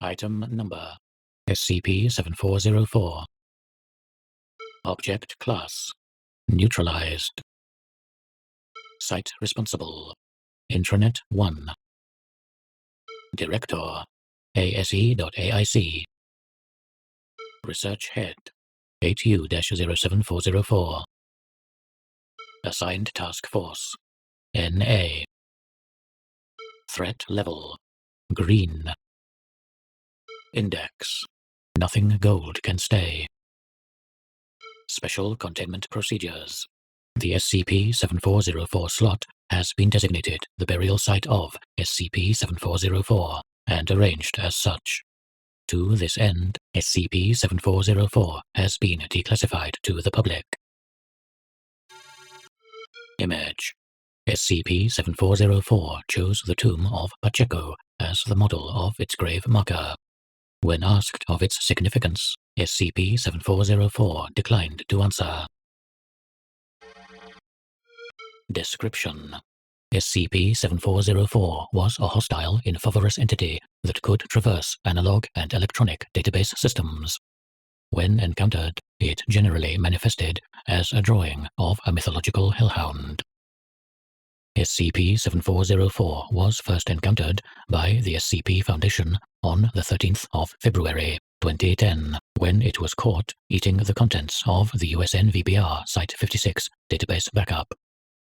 Item Number SCP-7404. Object Class Neutralized. Site Responsible Intranet 1. Director ASE.AIC. Research Head 8U-07404. Assigned Task Force NA. Threat Level Green. Index Nothing gold can stay. Special Containment Procedures. The SCP-7404 slot has been designated the burial site of SCP-7404 and arranged as such. To this end, SCP-7404 has been declassified to the public. Image. SCP-7404 chose the tomb of Pacheco as the model of its grave marker. When asked of its significance, SCP-7404 declined to answer. Description: SCP-7404 was a hostile, infovorous entity that could traverse analog and electronic database systems. When encountered, it generally manifested as a drawing of a mythological hellhound. SCP-7404 was first encountered by the SCP Foundation on the 13th of February, 2010, when it was caught eating the contents of the USN VBR Site-56 database backup.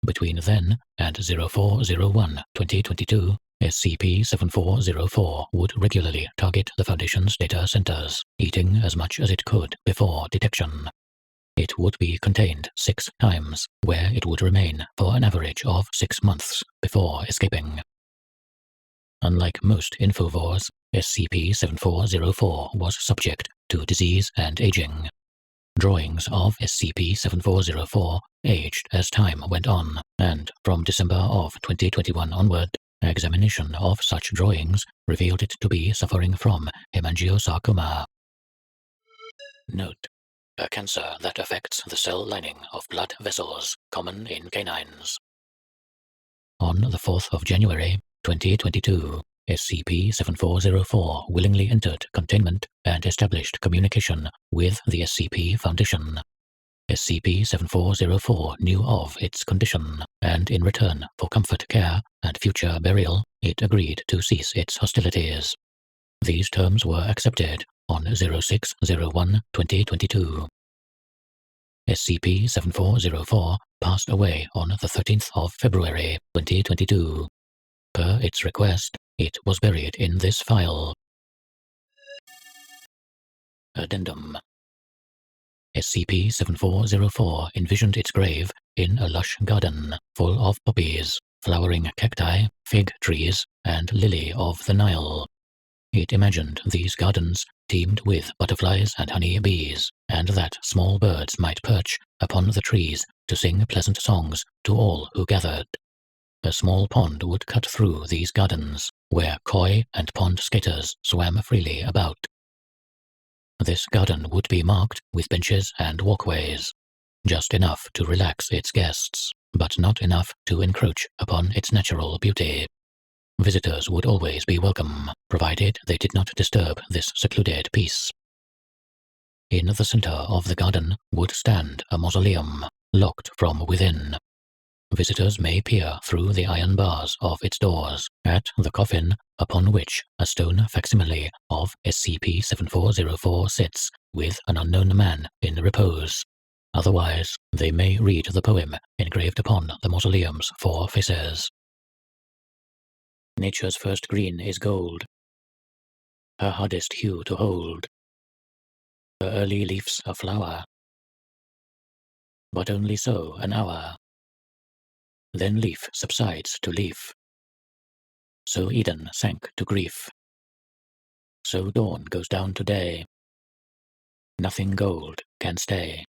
Between then and 04/01/2022, SCP-7404 would regularly target the Foundation's data centers, eating as much as it could before detection. It would be contained 6 times, where it would remain for an average of 6 months before escaping. Unlike most infovores, SCP-7404 was subject to disease and aging. Drawings of SCP-7404 aged as time went on, and from December of 2021 onward, examination of such drawings revealed it to be suffering from hemangiosarcoma. Note: a cancer that affects the cell lining of blood vessels, common in canines. On the 4th of January, 2022, SCP-7404 willingly entered containment and established communication with the SCP Foundation. SCP-7404 knew of its condition, and in return for comfort care and future burial, it agreed to cease its hostilities. These terms were accepted on 06/01/2022. SCP-7404 passed away on the 13th of February, 2022. Per its request, it was buried in this file. Addendum: SCP-7404 envisioned its grave in a lush garden full of poppies, flowering cacti, fig trees, and lily of the Nile. It imagined these gardens teemed with butterflies and honey bees, and that small birds might perch upon the trees to sing pleasant songs to all who gathered. A small pond would cut through these gardens, where koi and pond skaters swam freely about. This garden would be marked with benches and walkways, just enough to relax its guests, but not enough to encroach upon its natural beauty. Visitors would always be welcome, provided they did not disturb this secluded peace. In the center of the garden would stand a mausoleum, locked from within. Visitors may peer through the iron bars of its doors at the coffin upon which a stone facsimile of SCP-7404 sits with an unknown man in repose. Otherwise, they may read the poem engraved upon the mausoleum's 4 faces. Nature's first green is gold, her hardest hue to hold. Her early leaf's a flower, but only so an hour. Then leaf subsides to leaf. So Eden sank to grief. So dawn goes down to day. Nothing gold can stay.